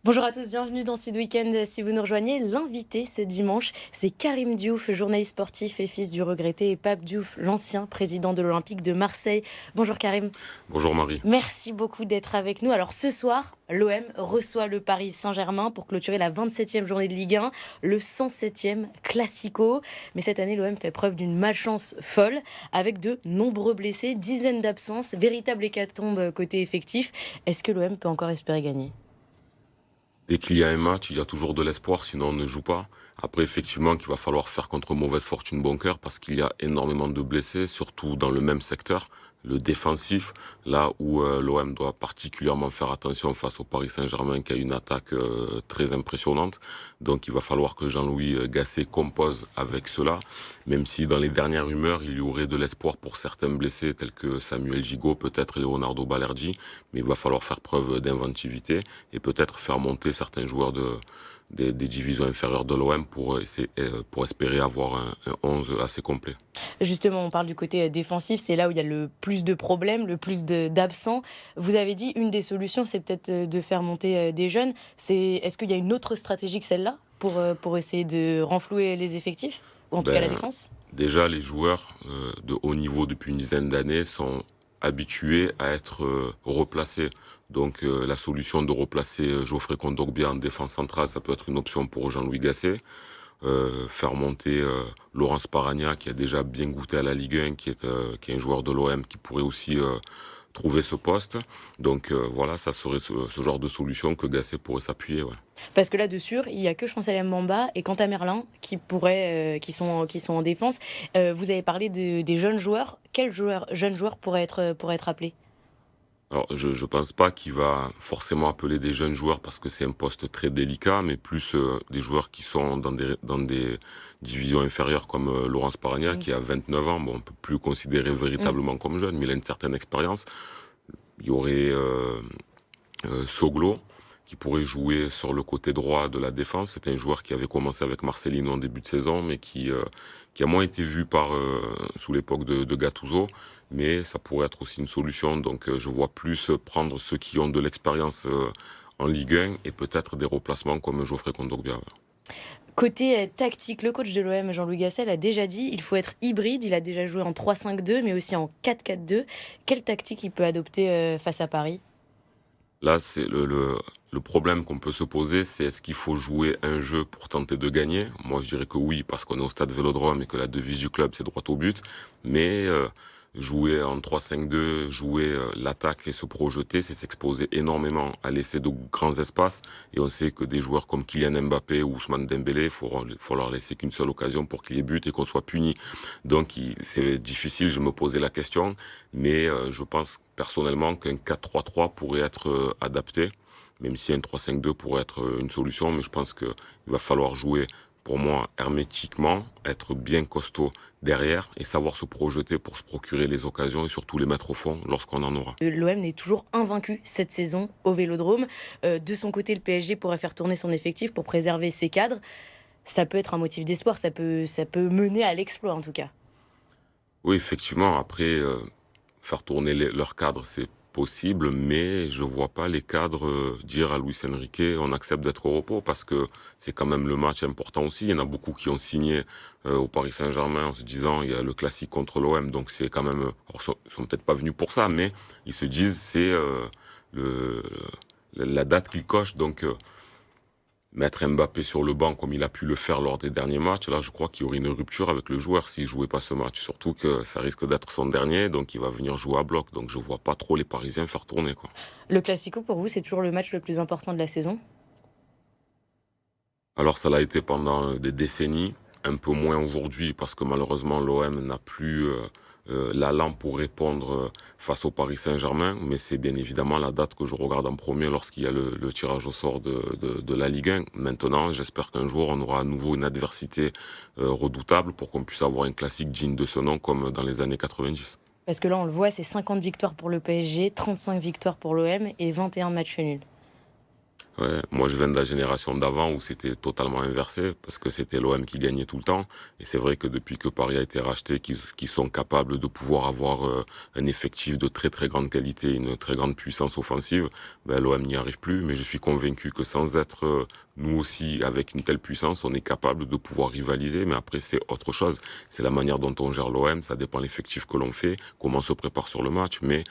Bonjour à tous, bienvenue dans Sud Weekend. Si vous nous rejoignez, l'invité ce dimanche, c'est Karim Diouf, journaliste sportif et fils du regretté, et Pape Diouf, l'ancien président de l'Olympique de Marseille. Bonjour Karim. Bonjour Marie. Merci beaucoup d'être avec nous. Alors ce soir, l'OM reçoit le Paris Saint-Germain pour clôturer la 27e journée de Ligue 1, le 107e Classico. Mais cette année, l'OM fait preuve d'une malchance folle, avec de nombreux blessés, dizaines d'absences, véritable hécatombe côté effectif. Est-ce que l'OM peut encore espérer gagner ? Dès qu'il y a un match, il y a toujours de l'espoir, sinon on ne joue pas. Après, effectivement, qu'il va falloir faire contre mauvaise fortune bon cœur parce qu'il y a énormément de blessés, surtout dans le même secteur, le défensif, là où l'OM doit particulièrement faire attention face au Paris Saint-Germain qui a une attaque très impressionnante. Donc il va falloir que Jean-Louis Gasset compose avec cela, même si dans les dernières rumeurs, il y aurait de l'espoir pour certains blessés tels que Samuel Gigot, peut-être Leonardo Balerdi, mais il va falloir faire preuve d'inventivité et peut-être faire monter certains joueurs des divisions inférieures de l'OM pour espérer avoir un 11 assez complet. Justement, on parle du côté défensif, c'est là où il y a le plus de problèmes, le plus d'absents. Vous avez dit, une des solutions, c'est peut-être de faire monter des jeunes. Est-ce qu'il y a une autre stratégie que celle-là pour essayer de renflouer les effectifs, ou en tout cas la défense ? Déjà, les joueurs de haut niveau depuis une dizaine d'années sont habitués à être replacés. Donc la solution de replacer Geoffrey Kondogbia en défense centrale, ça peut être une option pour Jean-Louis Gasset. Faire monter Laurence Paragna qui a déjà bien goûté à la Ligue 1, qui est un joueur de l'OM qui pourrait aussi trouver ce poste. Donc voilà, ça serait ce genre de solution que Gasset pourrait s'appuyer. Ouais. Parce que là-dessus, il n'y a que Chancel Mbamba et Quentin Merlin qui sont en défense. Vous avez parlé des jeunes joueurs. Quels jeunes joueurs pourraient être appelés ? Alors, je pense pas qu'il va forcément appeler des jeunes joueurs parce que c'est un poste très délicat, mais plus des joueurs qui sont dans des divisions inférieures comme Laurence Paragna qui a 29 ans. Bon, on peut plus le considérer véritablement comme jeune, mais il a une certaine expérience. Il y aurait Soglo qui pourrait jouer sur le côté droit de la défense. C'est un joueur qui avait commencé avec Marcelino en début de saison, mais qui a moins été vu sous l'époque de Gattuso. Mais ça pourrait être aussi une solution. Donc je vois plus prendre ceux qui ont de l'expérience en Ligue 1 et peut-être des replacements comme Geoffrey Kondogbia. Côté tactique, le coach de l'OM, Jean-Louis Gasset, l'a déjà dit, il faut être hybride. Il a déjà joué en 3-5-2, mais aussi en 4-4-2. Quelle tactique il peut adopter face à Paris ? Là, c'est le problème qu'on peut se poser, c'est est-ce qu'il faut jouer un jeu pour tenter de gagner ? Moi, je dirais que oui, parce qu'on est au stade Vélodrome et que la devise du club, c'est droit au but. Mais jouer en 3-5-2, jouer l'attaque et se projeter, c'est s'exposer énormément à laisser de grands espaces. Et on sait que des joueurs comme Kylian Mbappé ou Ousmane Dembélé, il faut leur laisser qu'une seule occasion pour qu'il y ait but et qu'on soit puni. Donc c'est difficile, je me posais la question, mais je pense personnellement qu'un 4-3-3 pourrait être adapté, même si un 3-5-2 pourrait être une solution, mais je pense qu'il va falloir jouer pour moi, hermétiquement, être bien costaud derrière et savoir se projeter pour se procurer les occasions et surtout les mettre au fond lorsqu'on en aura. L'OM n'est toujours invaincu cette saison au Vélodrome. De son côté, le PSG pourrait faire tourner son effectif pour préserver ses cadres. Ça peut être un motif d'espoir, ça peut mener à l'exploit en tout cas. Oui, effectivement, après, faire tourner leurs cadres, c'est possible, mais je vois pas les cadres dire à Luis Enrique on accepte d'être au repos parce que c'est quand même le match important aussi. Il y en a beaucoup qui ont signé au Paris Saint-Germain en se disant il y a le classique contre l'OM, donc c'est quand même ils sont peut-être pas venus pour ça, mais ils se disent c'est la date qu'ils cochent, donc mettre Mbappé sur le banc comme il a pu le faire lors des derniers matchs, là je crois qu'il y aurait une rupture avec le joueur s'il jouait pas ce match. Surtout que ça risque d'être son dernier, donc il va venir jouer à bloc. Donc je vois pas trop les Parisiens faire tourner, quoi. Le Classico pour vous, c'est toujours le match le plus important de la saison ? Alors ça l'a été pendant des décennies, un peu moins aujourd'hui parce que malheureusement l'OM n'a plus l'allant pour répondre face au Paris Saint-Germain, mais c'est bien évidemment la date que je regarde en premier lorsqu'il y a le tirage au sort de la Ligue 1. Maintenant, j'espère qu'un jour on aura à nouveau une adversité redoutable pour qu'on puisse avoir un classique digne de ce nom comme dans les années 90. Parce que là, on le voit, c'est 50 victoires pour le PSG, 35 victoires pour l'OM et 21 matchs nuls. Ouais, moi je viens de la génération d'avant où c'était totalement inversé parce que c'était l'OM qui gagnait tout le temps et c'est vrai que depuis que Paris a été racheté, qu'ils sont capables de pouvoir avoir un effectif de très très grande qualité, une très grande puissance offensive, ben, l'OM n'y arrive plus, mais je suis convaincu que sans être nous aussi avec une telle puissance, on est capable de pouvoir rivaliser, mais après c'est autre chose, c'est la manière dont on gère l'OM, ça dépend de l'effectif que l'on fait, comment on se prépare sur le match, mais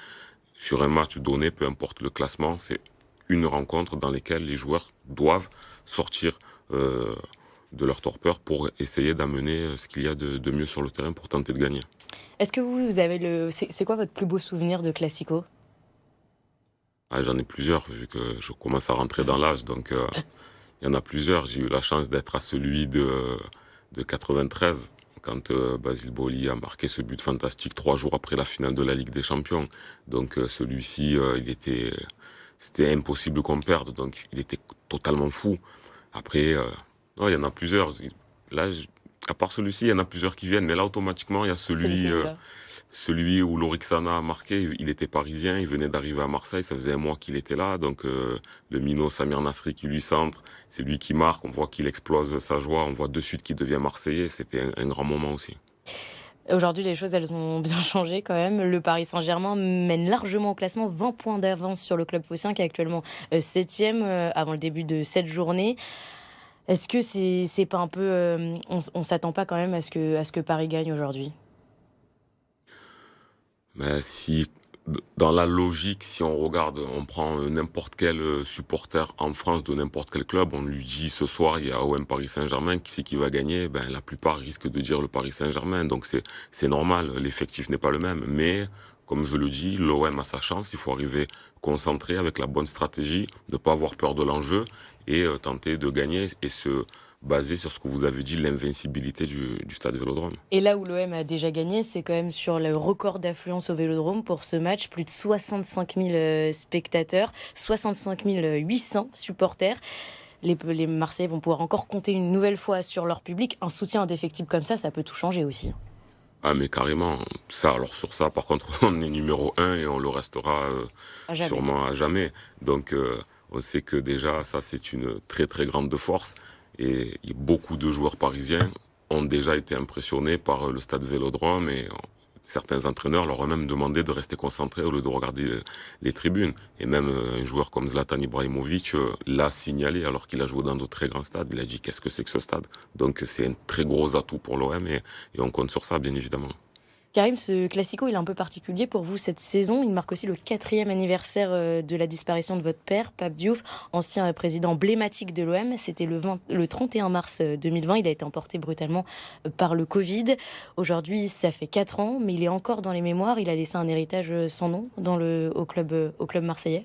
sur un match donné, peu importe le classement, c'est une rencontre dans laquelle les joueurs doivent sortir de leur torpeur pour essayer d'amener ce qu'il y a de mieux sur le terrain pour tenter de gagner. Est-ce que vous avez c'est quoi votre plus beau souvenir de Classico? Ah, j'en ai plusieurs, vu que je commence à rentrer dans l'âge, donc il y en a plusieurs. J'ai eu la chance d'être à celui de 93, quand Basile Boli a marqué ce but fantastique 3 jours après la finale de la Ligue des Champions. Donc celui-ci, c'était impossible qu'on perde, donc il était totalement fou. Après, non, il y en a plusieurs. Là, à part celui-ci, il y en a plusieurs qui viennent, mais là, automatiquement, il y a C'est celui-là. celui où Lorixana a marqué. Il était parisien, il venait d'arriver à Marseille, ça faisait un mois qu'il était là, donc le minot Samir Nasri qui lui centre, c'est lui qui marque, on voit qu'il explose sa joie, on voit de suite qu'il devient Marseillais, c'était un grand moment aussi. Aujourd'hui, les choses, elles ont bien changé quand même. Le Paris Saint-Germain mène largement au classement, 20 points d'avance sur le club phocéen qui est actuellement 7e avant le début de cette journée. Est-ce que c'est pas un peu... on s'attend pas quand même à ce que Paris gagne aujourd'hui? Mais si, dans la logique, si on regarde, on prend n'importe quel supporter en France de n'importe quel club, on lui dit ce soir il y a OM Paris Saint-Germain, qui c'est qui va gagner? Ben la plupart risquent de dire le Paris Saint-Germain, donc c'est normal, l'effectif n'est pas le même, mais comme je le dis, l'OM a sa chance, il faut arriver concentré avec la bonne stratégie, ne pas avoir peur de l'enjeu et tenter de gagner et se baser sur ce que vous avez dit, l'invincibilité du stade Vélodrome. Et là où l'OM a déjà gagné, c'est quand même sur le record d'affluence au Vélodrome pour ce match. Plus de 65 000 spectateurs, 65 800 supporters. Les Marseillais vont pouvoir encore compter une nouvelle fois sur leur public. Un soutien indéfectible comme ça peut tout changer aussi. Ah mais carrément, ça, alors sur ça par contre on est numéro un et on le restera À jamais. sûrement à jamais. Donc on sait que déjà ça c'est une très très grande force et beaucoup de joueurs parisiens ont déjà été impressionnés par le stade Vélodrome et certains entraîneurs leur ont même demandé de rester concentrés au lieu de regarder les tribunes. Et même un joueur comme Zlatan Ibrahimovic l'a signalé alors qu'il a joué dans de très grands stades. Il a dit qu'est-ce que c'est que ce stade. Donc c'est un très gros atout pour l'OM et on compte sur ça bien évidemment. Karim, ce Classico, il est un peu particulier pour vous cette saison. Il marque aussi le 4e anniversaire de la disparition de votre père, Pape Diouf, ancien président emblématique de l'OM. C'était le 31 mars 2020. Il a été emporté brutalement par le Covid. Aujourd'hui, ça fait 4 ans, mais il est encore dans les mémoires. Il a laissé un héritage sans nom au club marseillais.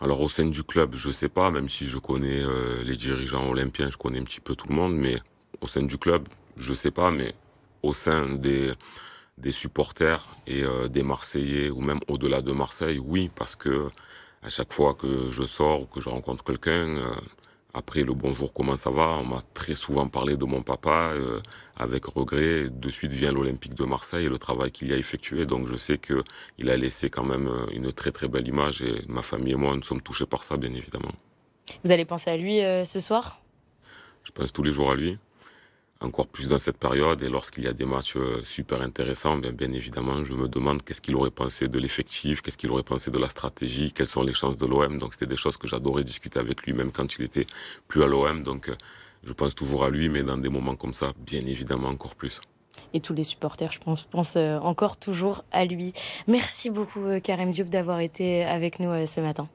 Alors au sein du club, je sais pas, même si je connais les dirigeants olympiens, je connais un petit peu tout le monde, mais au sein du club, je sais pas, mais au sein des supporters et des Marseillais ou même au-delà de Marseille, oui, parce que à chaque fois que je sors ou que je rencontre quelqu'un, après le bonjour, comment ça va, on m'a très souvent parlé de mon papa avec regret. De suite vient l'Olympique de Marseille et le travail qu'il y a effectué. Donc je sais que il a laissé quand même une très très belle image et ma famille et moi nous sommes touchés par ça, bien évidemment. Vous allez penser à lui ce soir? Je pense tous les jours à lui. Encore plus dans cette période et lorsqu'il y a des matchs super intéressants, bien évidemment, je me demande qu'est-ce qu'il aurait pensé de l'effectif, qu'est-ce qu'il aurait pensé de la stratégie, quelles sont les chances de l'OM. Donc c'était des choses que j'adorais discuter avec lui, même quand il était plus à l'OM. Donc je pense toujours à lui, mais dans des moments comme ça, bien évidemment encore plus. Et tous les supporters, je pense encore toujours à lui. Merci beaucoup, Karim Diop, d'avoir été avec nous ce matin.